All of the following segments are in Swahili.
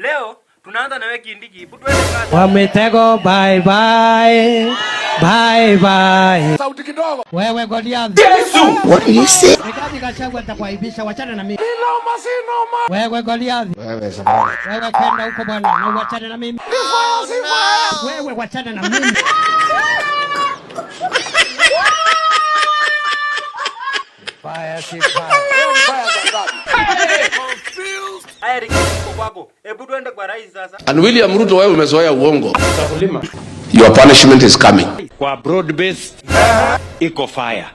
Leo tunaanza na wewe Kindiki. Wamitego bye bye. Bye bye. Sauti kidogo. Wewe Goliath. Yesu. What do you say? Nikadi Gachagua atakuaibisha, wachana na mimi. Sinoma. Wewe Goliath. Wewe sababu. Wewe kwenda huko bwana, na wachana na mimi. Wewe wachana na mimi. Fire si fire. And William Ruto, wewe umezoea uongo. Your punishment is coming. Kwa broad base iko fire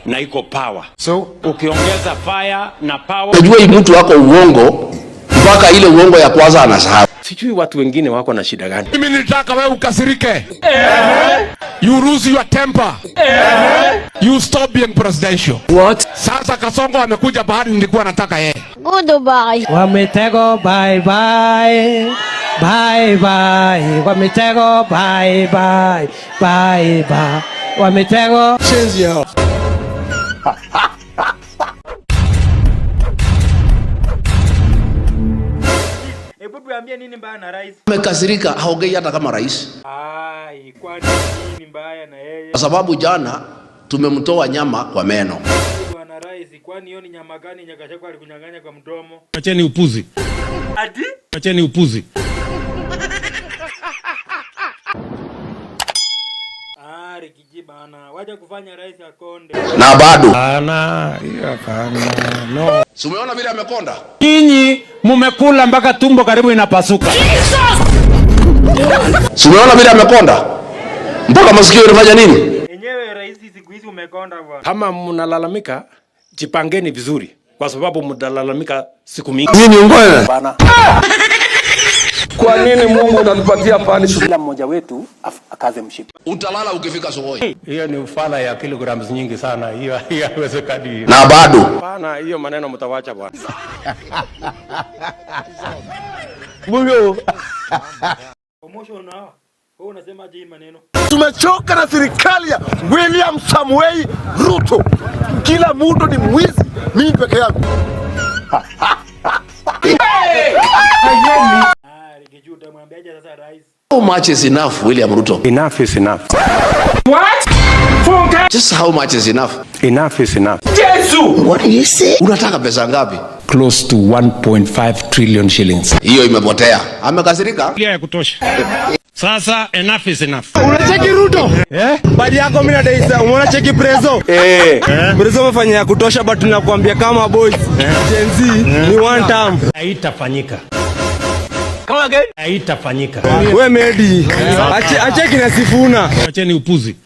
na iko power. So ukiongeza fire na power, unajua hii mtu wako uongo mpaka ile uongo ya kwanza anasahau. Sijui watu wengine wako na shida gani. Mimi nitaka wewe ukasirike. You lose your temper. You stop being presidential. What? Sasa Kasongo amekuja bahari nilikuwa nataka yeye. Goodbye. Wamitego bye bye. Bye bye. Wamitego bye bye. Bye bye. Wamitego change yao. Tuambie nini mbaya na rais? Amekasirika, haongei hata kama rais. Ai, kwani nini mbaya na yeye? Kwa sababu jana tumemtoa nyama kwa meno. Bwana rais, kwani hiyo ni nyama gani Gachagua alikunyang'anya kwa mdomo? Acheni upuzi. Ati? Acheni upuzi. Rikiji bana, waje kufanya rais akonde. Na bado. No. Si umeona vile amekonda? Nyinyi mumekula mpaka tumbo karibu inapasuka. Si umeona vile amekonda? Mpaka masikio yanafanya nini? Enyewe rais siku hizi umekonda bwana. Kama mnalalamika, jipangeni vizuri kwa sababu mnalalamika siku mingi. Nini ungone? Bana. Kwa nini Mungu anatupatia punishment? Kila mmoja wetu akaze mshipa. Utalala ukifika sokoni. Hiyo ni ufala ya kilograms nyingi sana. Hiyo haiwezekani. Na bado. Bana, hiyo maneno mtawacha bwana. Mungu. Promotion nao. Wewe unasema aje hii maneno? Tumechoka na serikali ya William Samuel Ruto. Kila mtu ni mwizi, mimi peke yangu. How much is enough, William Ruto? Enough is enough. What? Just how much is enough? Enough is enough. Yesu! What do you say? Unataka pesa ngapi? Close to 1.5 trillion shillings. Hiyo imepotea. Amekasirika? Ya kutosha. Sasa enough is enough. Unacheki Ruto? Badi yako mimi nadaisa, unacheki Prezo? Prezo mfanya ya kutosha but tunakuambia kama boys. Gen Z ni one time. Haitafanyika. Kama again? Haitafanyika. Wewe Medi. Acheki na Sifuna. Acheni upuzi.